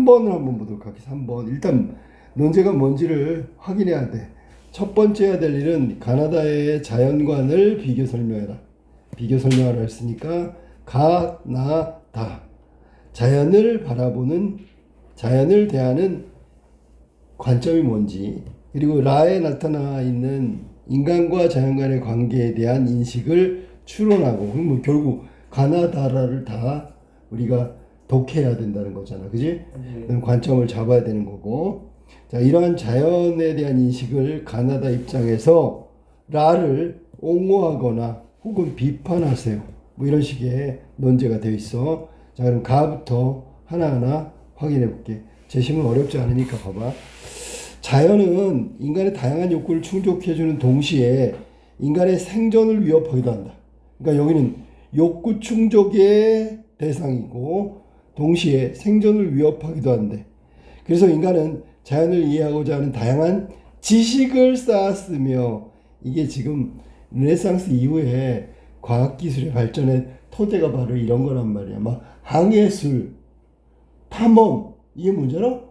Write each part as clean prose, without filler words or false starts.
3번을 한번 보도록 할게요. 3번. 일단 논제가 뭔지를 확인해야 돼. 첫 번째 해야 될 일은 가나다의 자연관을 비교 설명해라. 비교 설명하라 했으니까 가나다. 자연을 바라보는, 자연을 대하는 관점이 뭔지, 그리고 라에 나타나 있는 인간과 자연 간의 관계에 대한 인식을 추론하고, 그럼 뭐 결국 가나다라를 다 우리가 독해야 된다는 거잖아. 그지? 그럼 관점을 잡아야 되는 거고. 자, 이러한 자연에 대한 인식을 가나다 입장에서 라를 옹호하거나 혹은 비판하세요. 뭐 이런 식의 논제가 되어 있어. 자, 그럼 가부터 하나하나 확인해 볼게. 제시문 어렵지 않으니까 봐봐. 자연은 인간의 다양한 욕구를 충족해주는 동시에 인간의 생존을 위협하기도 한다. 그러니까 여기는 욕구 충족의 대상이고 동시에 생존을 위협하기도 한대. 그래서 인간은 자연을 이해하고자 하는 다양한 지식을 쌓았으며, 이게 지금 르네상스 이후에 과학기술의 발전의 토대가 바로 이런 거란 말이야. 막 항해술, 탐험, 이게 문제로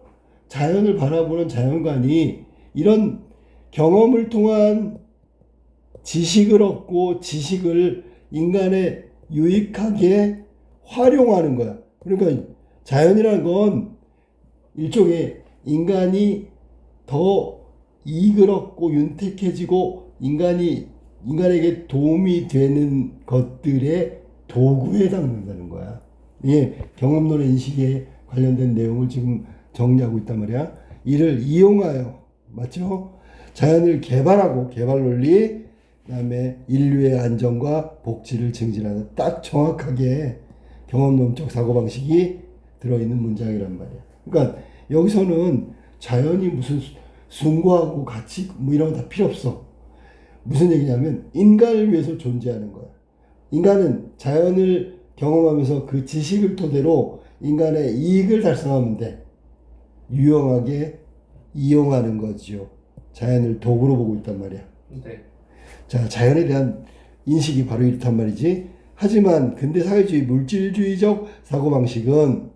자연을 바라보는 자연관이 이런 경험을 통한 지식을 얻고 지식을 인간에 유익하게 활용하는 거야. 그러니까 자연이라는 건 일종의 인간이 더 이익을 얻고 윤택해지고 인간에게 도움이 되는 것들의 도구에 해당된다는 거야. 이게 경험론의 인식에 관련된 내용을 지금 정리하고 있단 말이야. 이를 이용하여, 맞죠? 자연을 개발하고, 개발 논리, 그다음에 인류의 안전과 복지를 증진하는, 딱 정확하게 경험론적 사고방식이 들어있는 문장이란 말이야. 그러니까 여기서는 자연이 무슨 숭고하고 가치 뭐 이런 거 다 필요 없어. 무슨 얘기냐면 인간을 위해서 존재하는 거야. 인간은 자연을 경험하면서 그 지식을 토대로 인간의 이익을 달성하면 돼. 유용하게 이용하는 거지요. 자연을 도구로 보고 있단 말이야. 네. 자, 자연에 대한 인식이 바로 이렇단 말이지. 하지만 근대 사회주의 물질주의적 사고방식은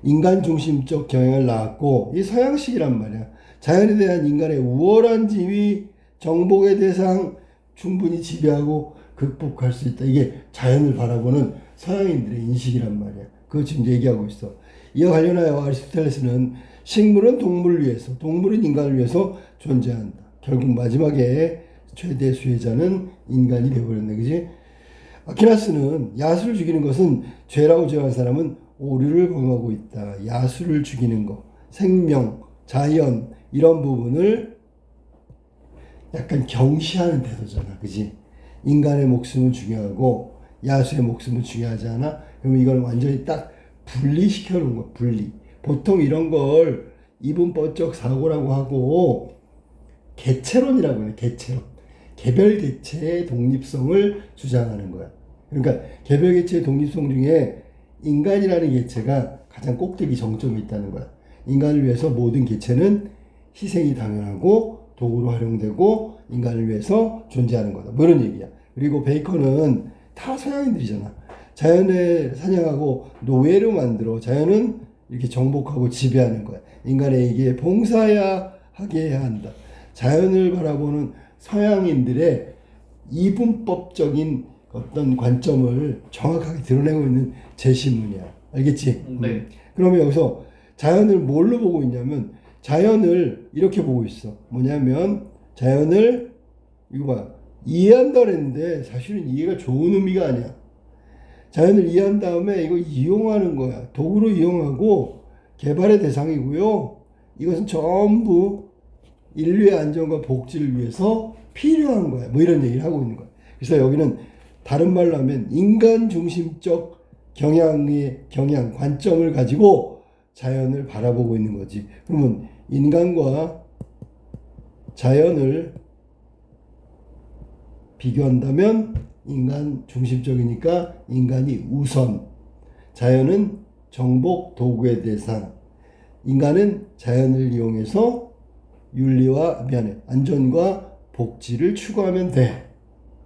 인간 중심적 경향을 낳았고, 이 서양식이란 말이야. 자연에 대한 인간의 우월한 지위, 정복의 대상 충분히 지배하고 극복할 수 있다. 이게 자연을 바라보는 서양인들의 인식이란 말이야. 그거 지금 얘기하고 있어. 이와 관련하여 아리스토텔레스는 식물은 동물을 위해서, 동물은 인간을 위해서 존재한다. 결국 마지막에 최대 수혜자는 인간이 되어버렸네. 그지? 아퀴나스는 야수를 죽이는 것은 죄라고 주장한 사람은 오류를 범하고 있다. 야수를 죽이는 것, 생명, 자연, 이런 부분을 약간 경시하는 태도잖아. 그지? 인간의 목숨은 중요하고 야수의 목숨은 중요하지 않아? 그러면 이걸 완전히 딱 분리시켜 놓은 거야. 분리. 보통 이런 걸 이분법적 사고라고 하고 개체론이라고 해요. 개체론. 개별 개체의 독립성을 주장하는 거야. 그러니까 개별 개체의 독립성 중에 인간이라는 개체가 가장 꼭대기 정점에 있다는 거야. 인간을 위해서 모든 개체는 희생이 당연하고 도구로 활용되고 인간을 위해서 존재하는 거다. 뭐 이런 얘기야. 그리고 베이컨은 다 서양인들이잖아. 자연을 사냥하고 노예로 만들어 자연은 이렇게 정복하고 지배하는 거야. 인간에게 봉사하게 해야 한다. 자연을 바라보는 서양인들의 이분법적인 어떤 관점을 정확하게 드러내고 있는 제시문이야. 알겠지? 네. 그러면 여기서 자연을 뭘로 보고 있냐면 자연을 이렇게 보고 있어. 뭐냐면 자연을 이거 봐. 이해한다 그랬는데 사실은 이해가 좋은 의미가 아니야. 자연을 이해한 다음에 이거 이용하는 거야. 도구로 이용하고 개발의 대상이고요. 이것은 전부 인류의 안전과 복지를 위해서 필요한 거야. 뭐 이런 얘기를 하고 있는 거야. 그래서 여기는 다른 말로 하면 인간 중심적 경향, 관점을 가지고 자연을 바라보고 있는 거지. 그러면 인간과 자연을 비교한다면 인간 중심적이니까 인간이 우선, 자연은 정복 도구의 대상, 인간은 자연을 이용해서 안전과 복지를 추구하면 돼.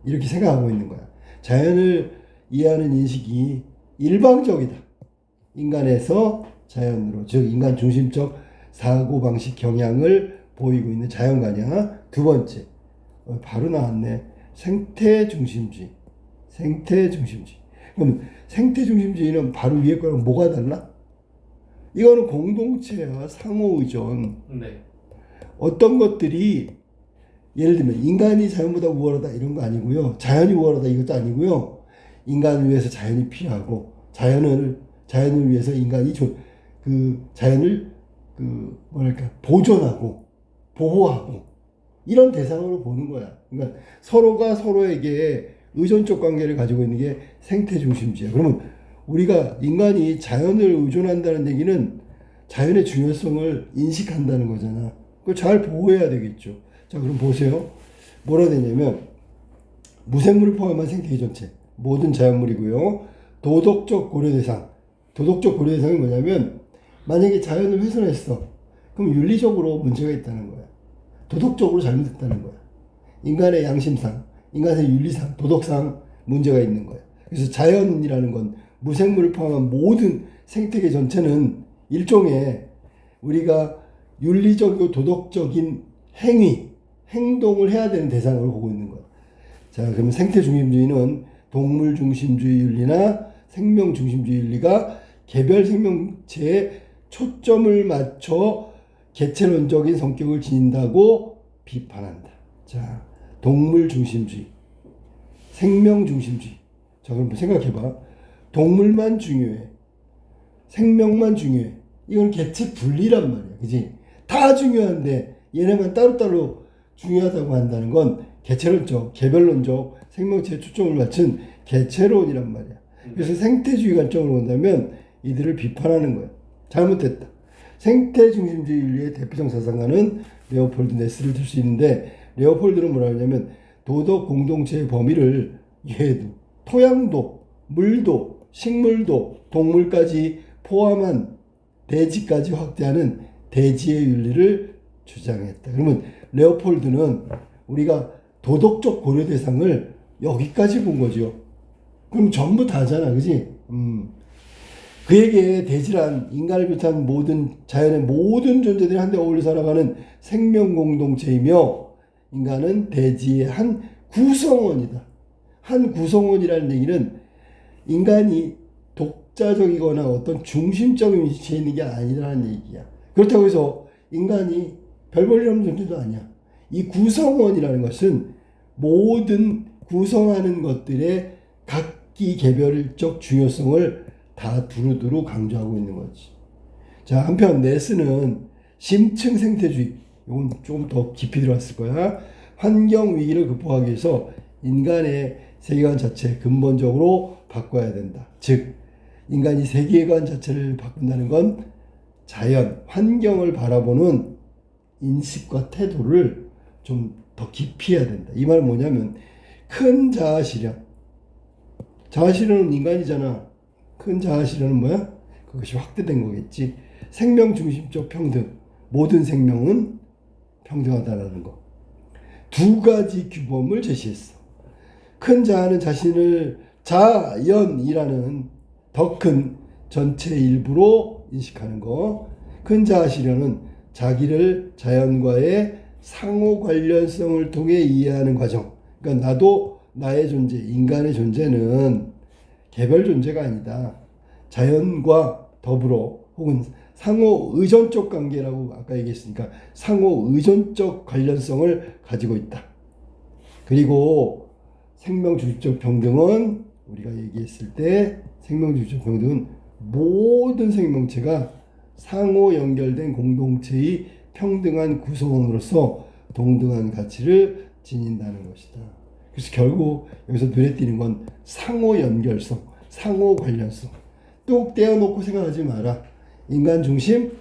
이렇게 생각하고 있는 거야. 자연을 이해하는 인식이 일방적이다. 인간에서 자연으로, 즉 인간 중심적 사고방식 경향을 보이고 있는 자연관이야. 두 번째, 바로 나왔네. 생태중심주의. 생태중심주의. 그럼 생태중심주의는 바로 위에 거랑 뭐가 달라? 이거는 공동체야. 상호의존. 네. 어떤 것들이 예를 들면 인간이 자연보다 우월하다 이런 거 아니고요. 자연이 우월하다 이것도 아니고요. 인간을 위해서 자연이 필요하고 자연을 위해서 인간이 그 자연을 뭐랄까 보존하고 보호하고 이런 대상으로 보는 거야. 그러니까 서로가 서로에게 의존적 관계를 가지고 있는 게 생태중심주의야. 그러면 우리가 인간이 자연을 의존한다는 얘기는 자연의 중요성을 인식한다는 거잖아. 그걸 잘 보호해야 되겠죠. 자, 그럼 보세요. 뭐라 되냐면 무생물을 포함한 생태계 전체, 모든 자연물이고요. 도덕적 고려 대상. 도덕적 고려 대상이 뭐냐면 만약에 자연을 훼손했어. 그럼 윤리적으로 문제가 있다는 거야. 도덕적으로 잘못했다는 거야. 인간의 양심상, 인간의 윤리상, 도덕상 문제가 있는 거야. 그래서 자연이라는 건 무생물을 포함한 모든 생태계 전체는 일종의 우리가 윤리적이고 도덕적인 행동을 해야 되는 대상으로 보고 있는 거야. 자, 그러면 생태 중심주의는 동물 중심주의 윤리나 생명 중심주의 윤리가 개별 생명체에 초점을 맞춰 개체론적인 성격을 지닌다고 비판한다. 자, 동물 중심주의, 생명 중심주의. 자, 그럼 생각해봐. 동물만 중요해. 생명만 중요해. 이건 개체 분리란 말이야. 그지? 다 중요한데 얘네만 따로따로 중요하다고 한다는 건 개체론적, 개별론적 생명체에 초점을 맞춘 개체론이란 말이야. 그래서 생태주의 관점으로 본다면 이들을 비판하는 거야. 잘못됐다. 생태중심주의 윤리의 대표적 사상가는 레오폴드 네스를 들 수 있는데 레오폴드는 뭐라 하냐면 도덕 공동체의 범위를 얘도 토양도, 물도, 식물도, 동물까지 포함한 대지까지 확대하는 대지의 윤리를 주장했다. 그러면 레오폴드는 우리가 도덕적 고려 대상을 여기까지 본 거죠. 그럼 전부 다잖아, 그지? 그에게 대지란 인간을 비롯한 모든 자연의 모든 존재들이 한데 어울려 살아가는 생명 공동체이며 인간은 대지의 한 구성원이다. 한 구성원이라는 얘기는 인간이 독자적이거나 어떤 중심적인 위치에 있는 게 아니라는 얘기야. 그렇다고 해서 인간이 별 볼일 없는 존재도 아니야. 이 구성원이라는 것은 모든 구성하는 것들의 각기 개별적 중요성을 다 두루두루 강조하고 있는 거지. 자, 한편 네스는 심층 생태주의, 이건 조금 더 깊이 들어갔을 거야. 환경 위기를 극복하기 위해서 인간의 세계관 자체 근본적으로 바꿔야 된다. 즉, 인간이 세계관 자체를 바꾼다는 건 자연, 환경을 바라보는 인식과 태도를 좀 더 깊이 해야 된다. 이 말은 뭐냐면 큰 자아 실현. 자아 실현은 인간이잖아. 큰 자아 실현은 뭐야? 그것이 확대된 거겠지. 생명 중심적 평등. 모든 생명은 평등하다라는 거. 두 가지 규범을 제시했어. 큰 자아는 자신을 자연이라는 더 큰 전체 일부로 인식하는 거. 큰 자아 실현은 자기를 자연과의 상호 관련성을 통해 이해하는 과정. 그러니까 나도 나의 존재, 인간의 존재는 개별 존재가 아니다. 자연과 더불어 혹은 상호 의존적 관계라고 아까 얘기했으니까 상호 의존적 관련성을 가지고 있다. 그리고 생명 중심적 평등은 우리가 얘기했을 때 생명 중심적 평등은 모든 생명체가 상호 연결된 공동체의 평등한 구성원으로서 동등한 가치를 지닌다는 것이다. 그래서 결국 여기서 눈에 띄는 건 상호 연결성, 상호 관련성. 뚝 떼어놓고 생각하지 마라. 인간 중심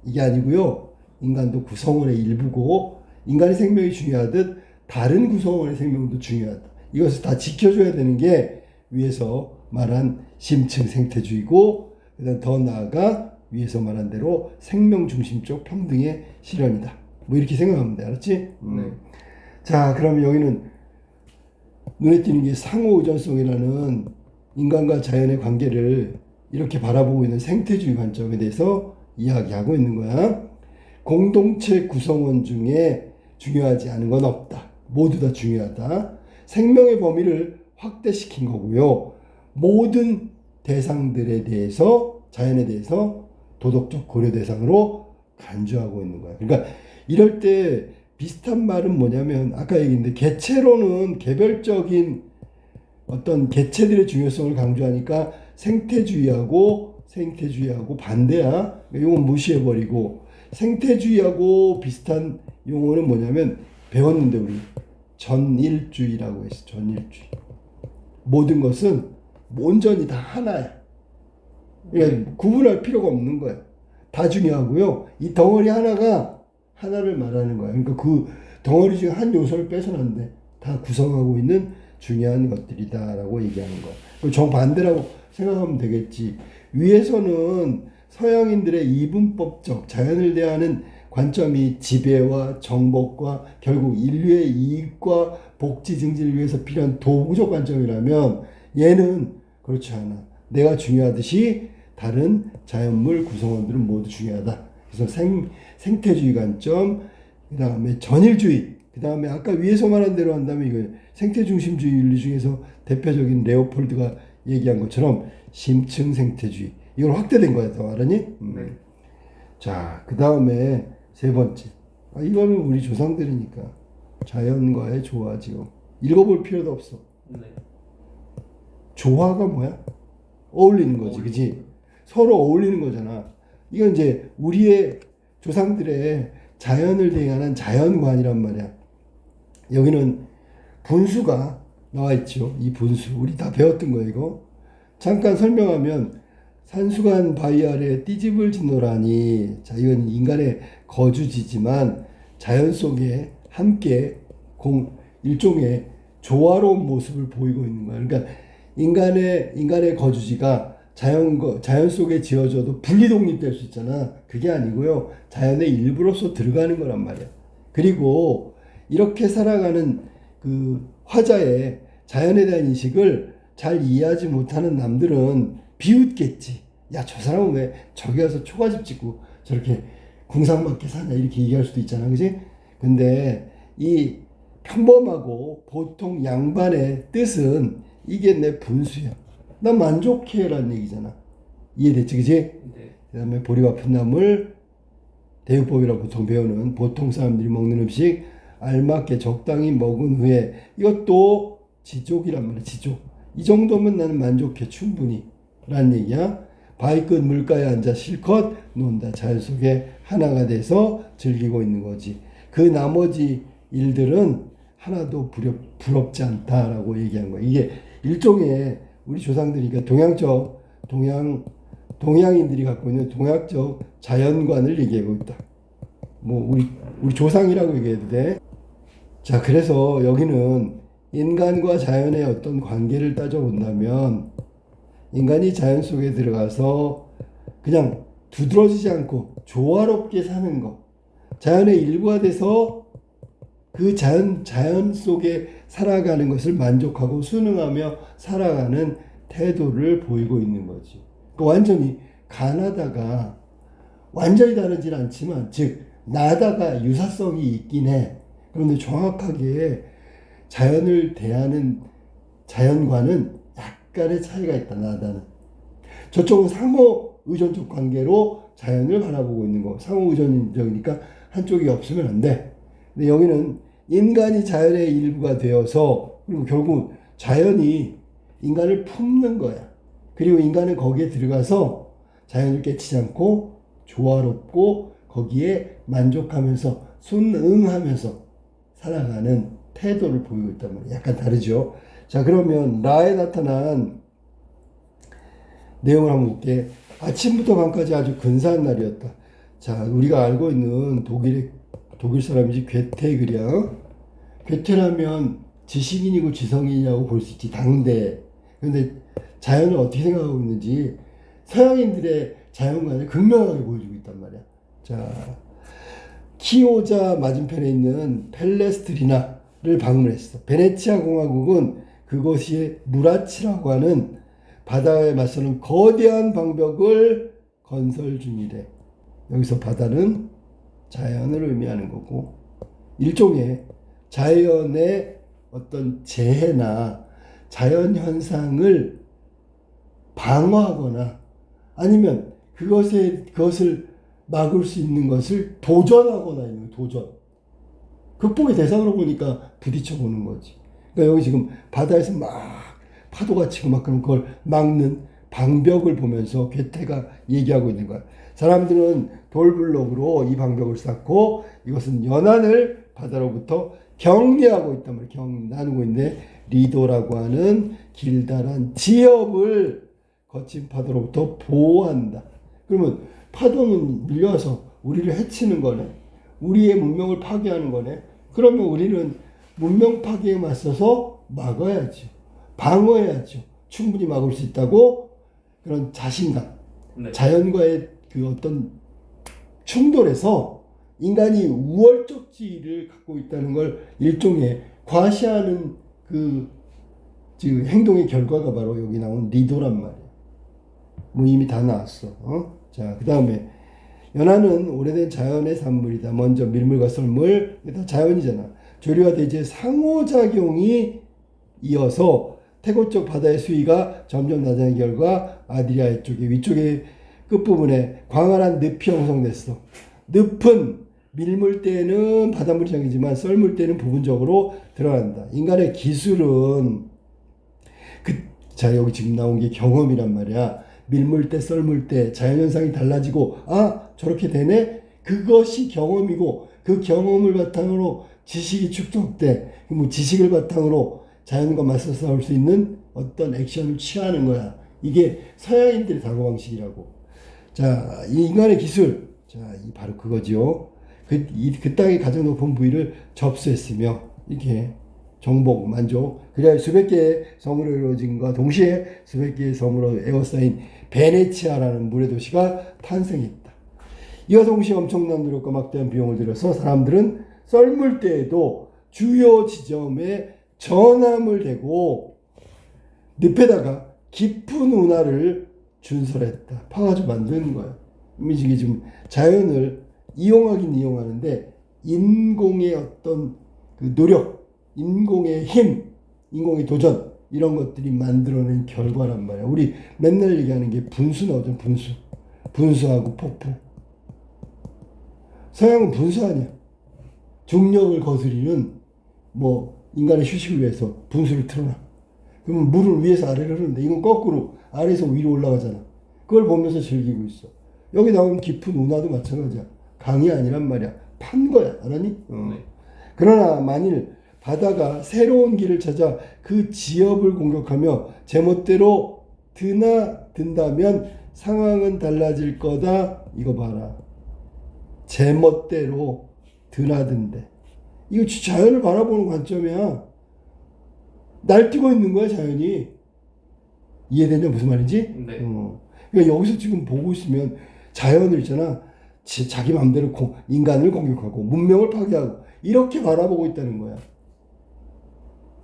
이게 아니고요. 인간도 구성원의 일부고 인간의 생명이 중요하듯 다른 구성원의 생명도 중요하다. 이것을 다 지켜줘야 되는 게 위에서 말한 심층 생태주의고 그다음 더 나아가 위에서 말한 대로 생명 중심적 평등의 실현이다. 뭐 이렇게 생각하면 돼. 알았지? 네. 자, 그러면 여기는 눈에 띄는 게 상호 의존성이라는 인간과 자연의 관계를 이렇게 바라보고 있는 생태주의 관점에 대해서 이야기하고 있는 거야. 공동체 구성원 중에 중요하지 않은 건 없다. 모두 다 중요하다. 생명의 범위를 확대시킨 거고요. 모든 대상들에 대해서, 자연에 대해서 도덕적 고려 대상으로 간주하고 있는 거야. 그러니까 이럴 때 비슷한 말은 뭐냐면 아까 얘기했는데 개체로는 개별적인 어떤 개체들의 중요성을 강조하니까 생태주의하고 반대야. 이건 무시해버리고 생태주의하고 비슷한 용어는 뭐냐면 배웠는데 우리 전일주의라고 했어. 전일주의. 모든 것은 온전히 다 하나야. 그러니까 구분할 필요가 없는 거야. 다 중요하고요. 이 덩어리 하나가 하나를 말하는 거야. 그러니까 그 덩어리 중에 한 요소를 빼서는 안 돼. 다 구성하고 있는 중요한 것들이다라고 얘기하는 거야. 정반대라고 생각하면 되겠지. 위에서는 서양인들의 이분법적 자연을 대하는 관점이 지배와 정복과 결국 인류의 이익과 복지 증진을 위해서 필요한 도구적 관점이라면 얘는 그렇지 않아. 내가 중요하듯이 다른 자연물 구성원들은 모두 중요하다. 그래서 생태주의 관점, 그 다음에 전일주의, 그 다음에 아까 위에서 말한 대로 한다면 이거 생태중심주의 윤리 중에서 대표적인 레오폴드가 얘기한 것처럼 심층 생태주의. 이걸 확대된 거야, 더 알았니? 네. 자, 그 다음에 세 번째. 이거는 우리 조상들이니까 자연과의 조화지요. 읽어볼 필요도 없어. 네. 조화가 뭐야? 어울리는 거지, 그지? 서로 어울리는 거잖아. 이건 이제 우리의 조상들의 자연을 대응하는 자연관이란 말이야. 여기는 분수가 나와 있죠. 이 분수. 우리 다 배웠던 거예요, 이거. 잠깐 설명하면 산수관 바위 아래 띠집을 짓노라니. 자, 이건 인간의 거주지지만 자연 속에 함께 일종의 조화로운 모습을 보이고 있는 거야. 그러니까 인간의 거주지가 자연 속에 지어져도 분리 독립될 수 있잖아. 그게 아니고요. 자연의 일부로서 들어가는 거란 말이야. 그리고 이렇게 살아가는 그 화자의 자연에 대한 인식을 잘 이해하지 못하는 남들은 비웃겠지. 야, 저 사람은 왜 저기 가서 초가집 짓고 저렇게 궁상맞게 사냐 이렇게 얘기할 수도 있잖아. 그지? 근데 이 평범하고 보통 양반의 뜻은 이게 내 분수야. 나 만족해라는 얘기잖아. 이해됐지, 그지? 네. 그 다음에 보리 아픈 나물, 대유법이라고 보통 배우는 보통 사람들이 먹는 음식 알맞게 적당히 먹은 후에 이것도 지족이란 말이야. 지족. 이 정도면 나는 만족해 충분히 라는 얘기야. 바위 끝 물가에 앉아 실컷 논다. 자연 속에 하나가 돼서 즐기고 있는 거지. 그 나머지 일들은 하나도 부럽지 않다라고 얘기한 거야. 이게 일종의 우리 조상들이, 그러니까 동양인들이 갖고 있는 동양적 자연관을 얘기하고 있다. 뭐 우리 조상이라고 얘기해도 돼. 자, 그래서 여기는 인간과 자연의 어떤 관계를 따져본다면 인간이 자연 속에 들어가서 그냥 두드러지지 않고 조화롭게 사는 것, 자연의 일부가 돼서 그 자연 속에 살아가는 것을 만족하고 순응하며 살아가는 태도를 보이고 있는 거지. 완전히 가나다가 완전히 다르진 않지만, 즉 나다가 유사성이 있긴 해. 그런데 정확하게 자연을 대하는 자연과는 약간의 차이가 있다. 나다는. 저쪽은 상호 의존적 관계로 자연을 바라보고 있는 거. 상호 의존적이니까 한쪽이 없으면 안 돼. 근데 여기는 인간이 자연의 일부가 되어서, 그리고 결국 자연이 인간을 품는 거야. 그리고 인간은 거기에 들어가서 자연을 깨치지 않고 조화롭고 거기에 만족하면서 순응하면서 살아가는 태도를 보이고 있단 말이야. 약간 다르죠. 자, 그러면 라에 나타난 내용을 한번 볼게. 아침부터 밤까지 아주 근사한 날이었다. 자, 우리가 알고 있는 독일 사람이지 괴테 그려. 괴테라면 지식인이고 지성인이냐고 볼 수 있지, 당대. 근데 자연을 어떻게 생각하고 있는지 서양인들의 자연관을 극명하게 보여주고 있단 말이야. 자, 키오자 맞은편에 있는 펠레스트리나를 방문했어. 베네치아 공화국은 그것이 무라치라고 하는 바다에 맞서는 거대한 방벽을 건설 중이래. 여기서 바다는 자연을 의미하는 거고, 일종의 자연의 어떤 재해나 자연 현상을 방어하거나 아니면 그것을 막을 수 있는 것을 도전하거나 있는 도전. 극복의 대상으로 보니까 부딪혀 보는 거지. 그러니까 여기 지금 바다에서 막 파도가 치고 막 그런 걸 막는 방벽을 보면서 괴테가 얘기하고 있는 거야. 사람들은 돌블록으로 이 방벽을 쌓고 이것은 연안을 바다로부터 격리하고 있단 말이야. 나누고 있는데 리도라고 하는 길다란 지역을 거친 파도로부터 보호한다. 그러면 파도는 밀려와서 우리를 해치는 거네. 우리의 문명을 파괴하는 거네. 그러면 우리는 문명 파괴에 맞서서 막아야죠. 방어해야죠. 충분히 막을 수 있다고 그런 자신감, 네. 자연과의 그 어떤 충돌에서 인간이 우월적 지위를 갖고 있다는 걸 일종의 과시하는 그 지금 행동의 결과가 바로 여기 나온 리도란 말이야. 뭐 이미 다 나왔어. 자, 그 다음에 연안은 오래된 자연의 산물이다. 먼저 밀물과 썰물, 다 자연이잖아. 조류와 대지의 상호작용이 이어서 태고 쪽 바다의 수위가 점점 낮아진 결과 아드리아 쪽의 위쪽의 끝부분에 광활한 늪이 형성됐어. 늪은 밀물 때는 바닷물이 잠기지만 썰물 때는 부분적으로 들어간다. 인간의 기술은 자, 여기 지금 나온 게 경험이란 말이야. 밀물 때, 썰물 때 자연현상이 달라지고 저렇게 되네? 그것이 경험이고 그 경험을 바탕으로 지식이 축적돼. 뭐 지식을 바탕으로 자연과 맞서 싸울 수 있는 어떤 액션을 취하는 거야. 이게 서양인들의 사고방식이라고. 자, 이 인간의 기술. 자, 이 바로 그거지요. 그 땅의 가장 높은 부위를 접수했으며 이렇게 정복, 만족. 그래야 수백 개의 섬으로 이루어진과 동시에 수백 개의 섬으로 에워싸인 베네치아라는 물의 도시가 탄생했다. 이와 동시에 엄청난 노력과 막대한 비용을 들여서 사람들은 썰물 때에도 주요 지점에 전함을 대고 늪에다가 깊은 운하를 준설했다. 파가지고 만드는 거야. 이게 지금 자연을 이용하긴 이용하는데 인공의 어떤 그 노력, 인공의 힘, 인공의 도전 이런 것들이 만들어낸 결과란 말이야. 우리 맨날 얘기하는 게 분수 나오잖아. 분수하고 폭포. 서양은 분수 아니야. 중력을 거스리는 뭐 인간의 휴식을 위해서 분수를 틀어놔. 그러면 물을 위에서 아래로 흐르는데 이건 거꾸로 아래에서 위로 올라가잖아. 그걸 보면서 즐기고 있어. 여기 나오는 깊은 운하도 마찬가지야. 강이 아니란 말이야. 판 거야. 알았니? 네. 그러나 만일 바다가 새로운 길을 찾아 그 지역을 공격하며 제멋대로 드나든다면 상황은 달라질 거다. 이거 봐라. 제멋대로 드나든대. 이거 자연을 바라보는 관점이야. 날뛰고 있는 거야, 자연이. 이해되냐? 무슨 말인지? 네. 그러니까 여기서 지금 보고 있으면 자연을 있잖아. 자기 마음대로 인간을 공격하고 문명을 파괴하고 이렇게 바라보고 있다는 거야.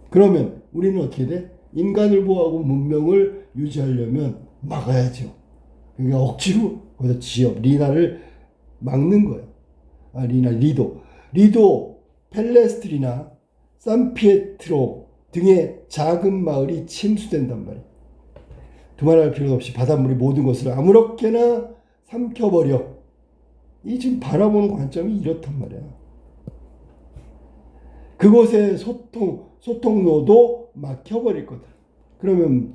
그러면 우리는 어떻게 돼? 인간을 보호하고 문명을 유지하려면 막아야죠. 그러니까 억지로 거기서 지역, 리나를 막는 거야. 리도, 펠레스트리나, 산피에트로 등의 작은 마을이 침수된단 말이야. 두말할 필요 없이 바닷물이 모든 것을 아무렇게나 삼켜버려. 이 지금 바라보는 관점이 이렇단 말이야. 그곳의 소통로도 막혀버릴 거다. 그러면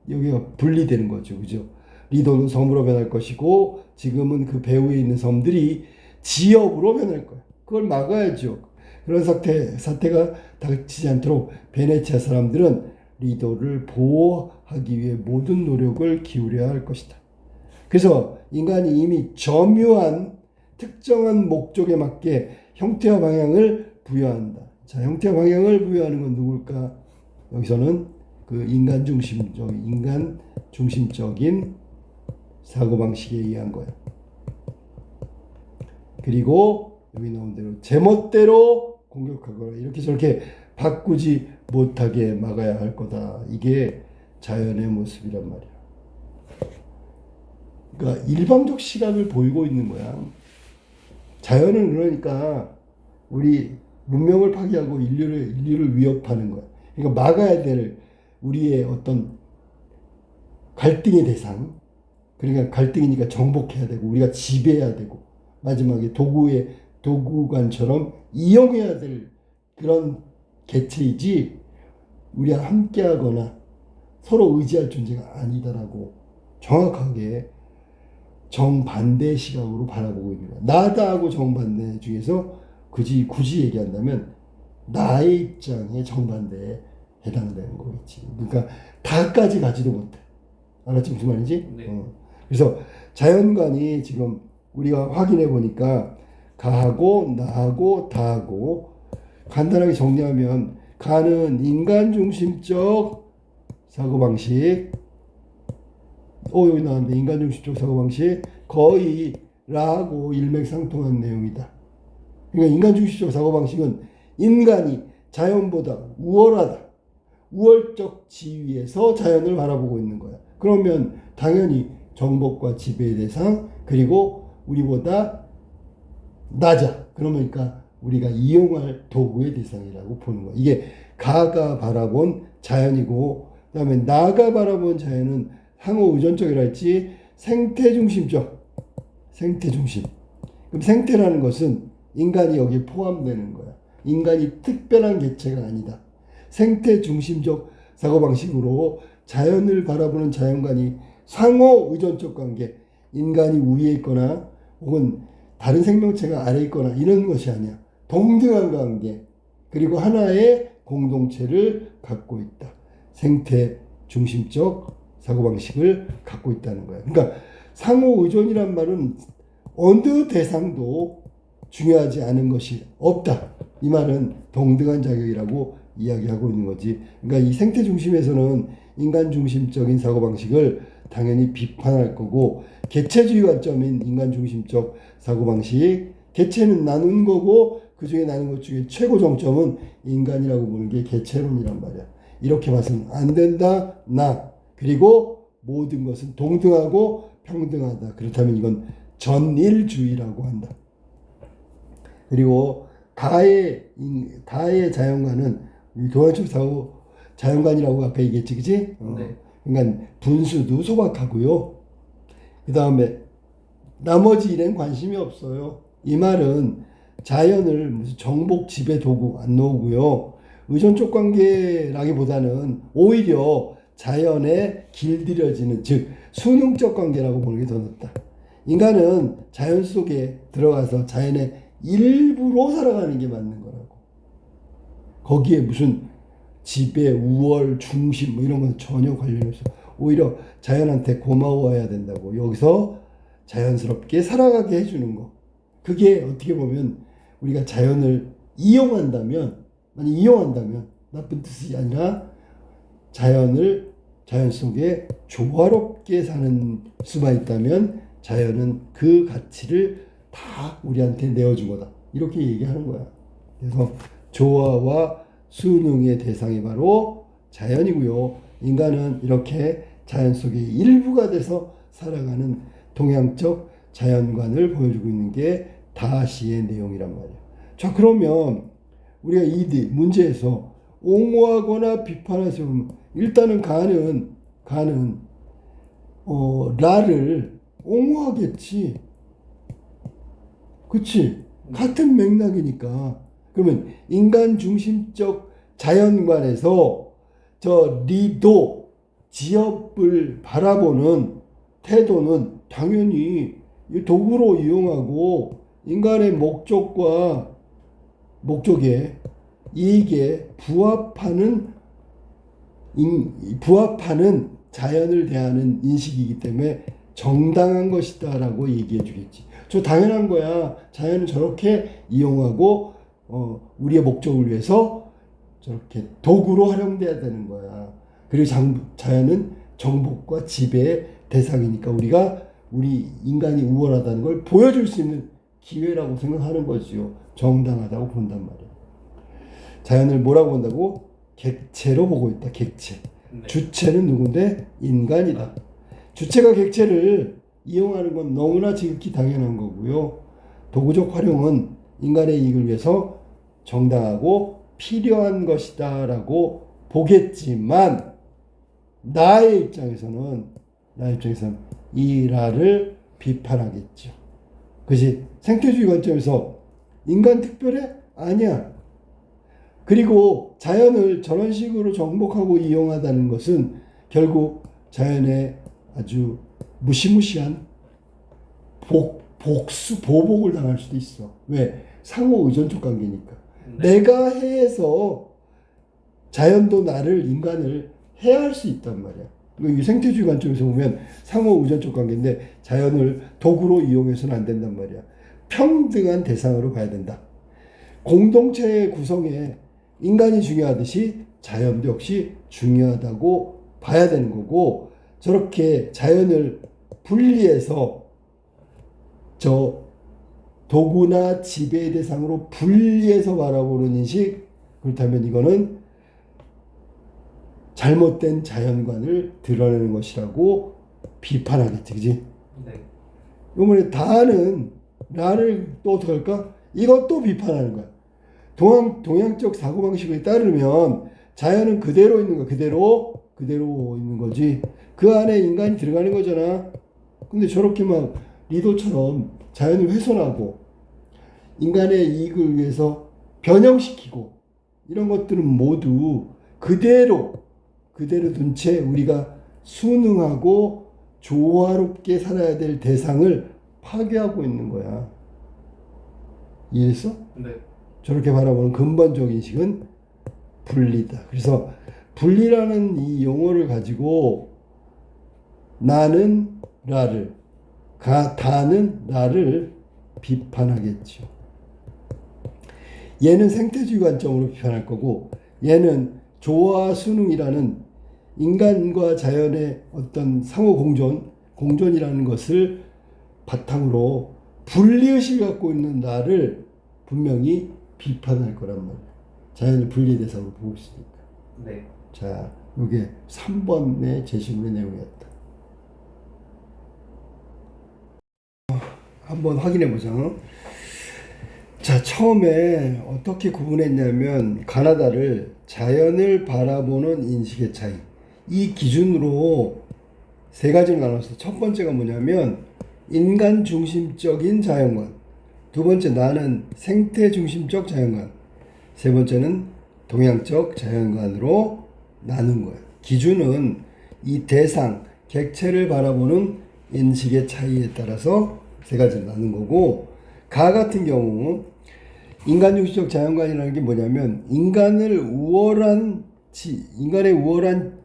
여기가 분리되는 거죠. 그죠? 리도는 섬으로 변할 것이고 지금은 그 배후에 있는 섬들이 지역으로 변할 거야. 그걸 막아야죠. 그런 사태가 닥치지 않도록 베네치아 사람들은 리도를 보호하기 위해 모든 노력을 기울여야 할 것이다. 그래서 인간이 이미 점유한 특정한 목적에 맞게 형태와 방향을 부여한다. 자, 형태와 방향을 부여하는 건 누굴까? 여기서는 그 인간 중심적인 사고방식에 의한 거야. 그리고 여기 나온 대로 제멋대로 공격하거나 이렇게 저렇게 바꾸지 못하게 막아야 할 거다. 이게 자연의 모습이란 말이야. 그러니까 일방적 시각을 보이고 있는 거야. 자연은 그러니까 우리 문명을 파괴하고 인류를 위협하는 거야. 그러니까 막아야 될 우리의 어떤 갈등의 대상. 그러니까 갈등이니까 정복해야 되고 우리가 지배해야 되고 마지막에 도구관처럼 이용해야 될 그런 개체이지 우리와 함께하거나 서로 의지할 존재가 아니다라고 정확하게 정반대 시각으로 바라보고 있는 거야. 나다하고 정반대 중에서 굳이 얘기한다면 나의 입장에 정반대에 해당되는 거겠지. 그러니까 다까지 가지도 못해. 알았지 무슨 말인지? 네. 그래서 자연관이 지금 우리가 확인해 보니까 가하고 나하고 다하고 간단하게 정리하면 가는 인간 중심적 사고방식 여기 나왔는데 인간 중심적 사고방식 거의 라고 일맥상통한 내용이다. 그러니까 인간 중심적 사고방식은 인간이 자연보다 우월하다. 우월적 지위에서 자연을 바라보고 있는 거야. 그러면 당연히 정복과 지배의 대상 그리고 우리보다 낮아. 그러니까 우리가 이용할 도구의 대상이라고 보는 거야. 이게 가가 바라본 자연이고 그다음에 나가 바라본 자연은 상호 의존적이라 했지 생태 중심적. 생태 중심. 그럼 생태라는 것은 인간이 여기에 포함되는 거야. 인간이 특별한 개체가 아니다. 생태 중심적 사고방식으로 자연을 바라보는 자연관이 상호 의존적 관계, 인간이 위에 있거나 혹은 다른 생명체가 아래에 있거나 이런 것이 아니야. 동등한 관계, 그리고 하나의 공동체를 갖고 있다. 생태 중심적 사고방식을 갖고 있다는 거야. 그러니까 상호 의존이란 말은 어느 대상도 중요하지 않은 것이 없다. 이 말은 동등한 자격이라고 이야기하고 있는 거지. 그러니까 이 생태 중심에서는 인간 중심적인 사고방식을 당연히 비판할 거고 개체주의 관점인 인간 중심적 사고방식 개체는 나눈 거고 그 중에 나눈 것 중에 최고 정점은 인간이라고 보는 게 개체론이란 말이야. 이렇게 봐서는 안 된다. 그리고 모든 것은 동등하고 평등하다. 그렇다면 이건 전일주의라고 한다. 그리고 가의 자연관은 교환적 사고 자연관이라고 아까 얘기했지, 그치? 네. 그러니까 분수도 소박하고요. 그 다음에 나머지 일엔 관심이 없어요. 이 말은 자연을 무슨 정복 지배 도구 안 놓고요. 의존적 관계라기보다는 오히려 자연에 길들여지는 즉 수능적 관계라고 보는 게 더 낫다. 인간은 자연 속에 들어가서 자연의 일부로 살아가는 게 맞는 거라고. 거기에 무슨 지배, 우월, 중심 뭐 이런 건 전혀 관련이 없어. 오히려 자연한테 고마워해야 된다고. 여기서 자연스럽게 살아가게 해주는 거. 그게 어떻게 보면 우리가 자연을 이용한다면 나쁜 뜻이 아니라 자연 속에 조화롭게 사는 수만 있다면 자연은 그 가치를 다 우리한테 내어준 거다. 이렇게 얘기하는 거야. 그래서 조화와 순응의 대상이 바로 자연이고요. 인간은 이렇게 자연 속의 일부가 돼서 살아가는 동양적 자연관을 보여주고 있는 게 다시의 내용이란 말이야. 자, 그러면 우리가 이 문제에서 옹호하거나 비판할 수 없는 일단은 가는 라를 옹호하겠지. 그치? 같은 맥락이니까. 그러면 인간 중심적 자연관에서 저 리도 지엽을 바라보는 태도는 당연히 도구로 이용하고 인간의 목적에 이익에 부합하는 자연을 대하는 인식이기 때문에 정당한 것이다라고 얘기해 주겠지. 저 당연한 거야. 자연은 저렇게 이용하고 우리의 목적을 위해서 저렇게 도구로 활용돼야 되는 거야. 그리고 자연은 정복과 지배의 대상이니까 우리 인간이 우월하다는 걸 보여줄 수 있는 기회라고 생각하는 거지요. 정당하다고 본단 말이야. 자연을 뭐라고 본다고? 객체로 보고 있다. 객체. 네. 주체는 누군데? 인간이다. 주체가 객체를 이용하는 건 너무나 지극히 당연한 거고요. 도구적 활용은 인간의 이익을 위해서 정당하고 필요한 것이다라고 보겠지만 나의 입장에서는 이 라를 비판하겠죠. 그것이 생태주의 관점에서 인간 특별해? 아니야. 그리고 자연을 저런 식으로 정복하고 이용하다는 것은 결국 자연의 아주 무시무시한 보복을 당할 수도 있어. 왜? 상호 의존적 관계니까. 네. 내가 해서 자연도 나를, 인간을 해할 수 있단 말이야. 이 생태주의 관점에서 보면 상호 의존적 관계인데 자연을 도구로 이용해서는 안 된단 말이야. 평등한 대상으로 봐야 된다. 공동체의 구성에 인간이 중요하듯이 자연도 역시 중요하다고 봐야 되는 거고, 저렇게 자연을 분리해서 저 도구나 지배 대상으로 분리해서 바라보는 인식, 그렇다면 이거는 잘못된 자연관을 드러내는 것이라고 비판하겠지, 그지? 네. 이번에 다는 라를 또 어떻게 할까? 이것도 비판하는 거야. 동양적 사고방식에 따르면 자연은 그대로 있는 거야. 그대로 있는 거지. 그 안에 인간이 들어가는 거잖아. 근데 저렇게 막 리도처럼 자연을 훼손하고 인간의 이익을 위해서 변형시키고 이런 것들은 모두 그대로 둔 채 우리가 순응하고 조화롭게 살아야 될 대상을 파괴하고 있는 거야. 이해했어? 네. 저렇게 바라보는 근본적 인식은 분리다. 그래서 분리라는 이 용어를 가지고 나는 라를, 다는 라를 비판하겠죠. 얘는 생태주의 관점으로 비판할 거고, 얘는 조화 순응이라는 인간과 자연의 어떤 상호 공존이라는 것을 바탕으로 분리의식을 갖고 있는 나를 분명히 비판할 거란 말이야. 자연을 분리 대상으로 보고 있으니까. 네. 자, 이게 3번의 제시문의 내용이었다. 한번 확인해 보자. 자, 처음에 어떻게 구분했냐면 가나다를 자연을 바라보는 인식의 차이, 이 기준으로 세 가지로 나눴어. 첫 번째가 뭐냐면 인간 중심적인 자연관, 두 번째 나는 생태 중심적 자연관, 세 번째는 동양적 자연관으로 나눈 거야. 기준은 이 대상, 객체를 바라보는 인식의 차이에 따라서 세 가지로 나눈 거고, 가 같은 경우 인간 중심적 자연관이라는 게 뭐냐면 인간의 우월한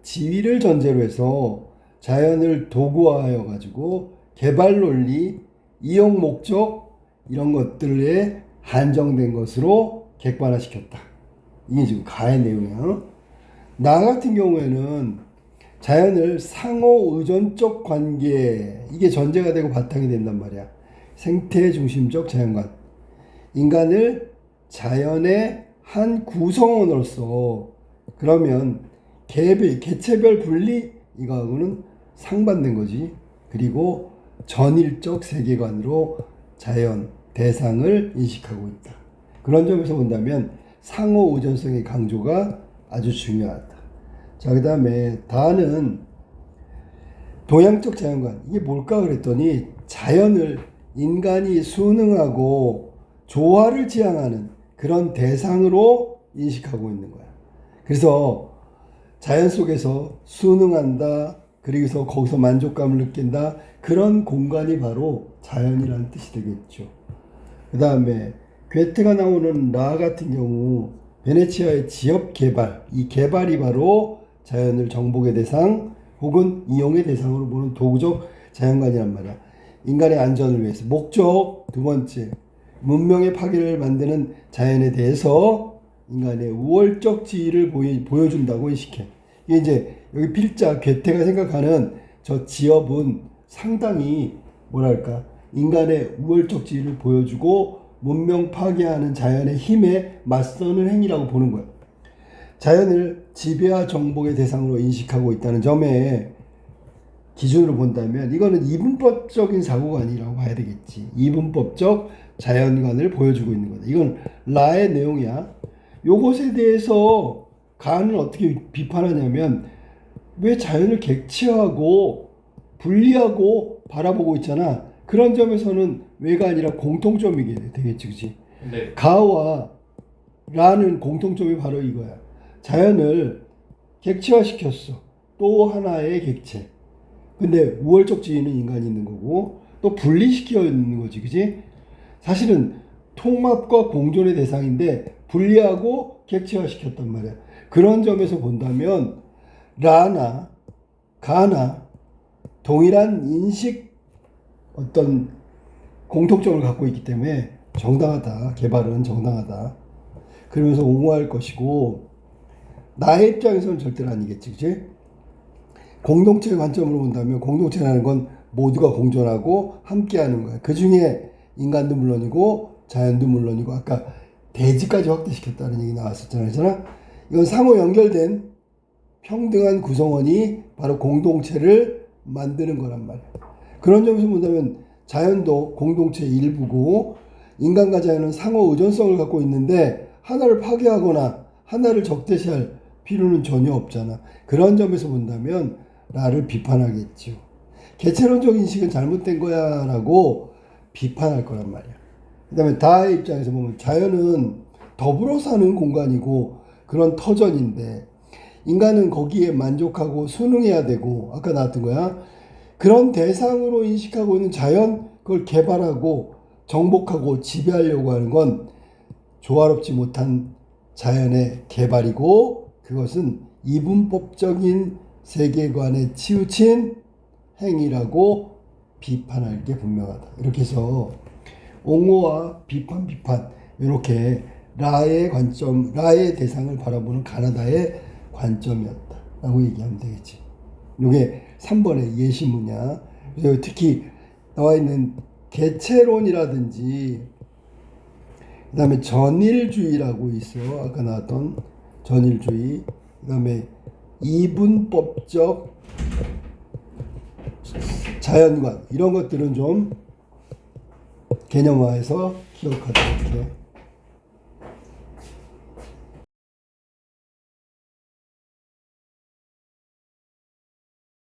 지위를 전제로 해서 자연을 도구화하여 가지고 개발 논리, 이용 목적 이런 것들에 한정된 것으로 객관화시켰다. 이게 지금 가의 내용이야. 나 같은 경우에는 자연을 상호 의존적 관계, 이게 전제가 되고 바탕이 된단 말이야. 생태 중심적 자연관, 인간을 자연의 한 구성원으로서, 그러면 개체별 분리, 이거하고는 상반된 거지. 그리고 전일적 세계관으로 자연 대상을 인식하고 있다. 그런 점에서 본다면 상호 의존성의 강조가 아주 중요하다. 자, 그 다음에 다는 동양적 자연관, 이게 뭘까 그랬더니 자연을 인간이 순응하고 조화를 지향하는 그런 대상으로 인식하고 있는 거야. 그래서 자연 속에서 순응한다, 그리고서 거기서 만족감을 느낀다, 그런 공간이 바로 자연이라는 뜻이 되겠죠. 그 다음에 괴테가 나오는 라 같은 경우 베네치아의 지역 개발, 이 개발이 바로 자연을 정복의 대상 혹은 이용의 대상으로 보는 도구적 자연관이란 말이야. 인간의 안전을 위해서. 목적 두 번째, 문명의 파괴를 만드는 자연에 대해서 인간의 우월적 지위를 보여준다고 인식해. 이게 이제 여기 필자 괴테가 생각하는 저 지역은 상당히 뭐랄까 인간의 우월적 지위를 보여주고 문명 파괴하는 자연의 힘에 맞서는 행위라고 보는 거야. 자연을 지배와 정복의 대상으로 인식하고 있다는 점에 기준으로 본다면 이거는 이분법적인 사고관이라고 봐야 되겠지. 이분법적 자연관을 보여주고 있는 거다. 이건 라의 내용이야. 요것에 대해서 가는 어떻게 비판하냐면 왜 자연을 객체하고 분리하고 바라보고 있잖아. 그런 점에서는 왜가 아니라 공통점이게 되겠지, 그치? 네. 가와 라는 공통점이 바로 이거야. 자연을 객체화시켰어. 또 하나의 객체. 근데 우월적 지위는 인간이 있는 거고 또 분리시켜 있는 거지, 그치? 사실은 통합과 공존의 대상인데 분리하고 객체화시켰단 말이야. 그런 점에서 본다면 라나 가나 동일한 인식 어떤 공통점을 갖고 있기 때문에 정당하다. 개발은 정당하다. 그러면서 옹호할 것이고 나의 입장에서는 절대로 아니겠지, 그치? 공동체 관점으로 본다면 공동체라는 건 모두가 공존하고 함께하는 거야. 그 중에 인간도 물론이고 자연도 물론이고 아까 대지까지 확대시켰다는 얘기 나왔었잖아요. 이건 상호 연결된 평등한 구성원이 바로 공동체를 만드는 거란 말이야. 그런 점에서 본다면 자연도 공동체의 일부고 인간과 자연은 상호 의존성을 갖고 있는데 하나를 파괴하거나 하나를 적대시할 필요는 전혀 없잖아. 그런 점에서 본다면 나를 비판하겠죠. 개체론적 인식은 잘못된 거야 라고 비판할 거란 말이야. 그 다음에 다의 입장에서 보면 자연은 더불어 사는 공간이고 그런 터전인데 인간은 거기에 만족하고 순응해야 되고 아까 나왔던 거야. 그런 대상으로 인식하고 있는 자연 그걸 개발하고 정복하고 지배하려고 하는 건 조화롭지 못한 자연의 개발이고 그것은 이분법적인 세계관에 치우친 행위라고 비판할 게 분명하다. 이렇게 해서 옹호와 비판 이렇게 라의 관점, 라의 대상을 바라보는 가나다의 관점이었다 라고 얘기하면 되겠지. 이게 3번의 예시문이야. 그래서 특히 나와 있는 개체론이라든지 그 다음에 전일주의라고 있어. 아까 나왔던 전일주의. 그 다음에 이분법적 자연관 이런 것들은 좀 개념화해서 기억하도록 해.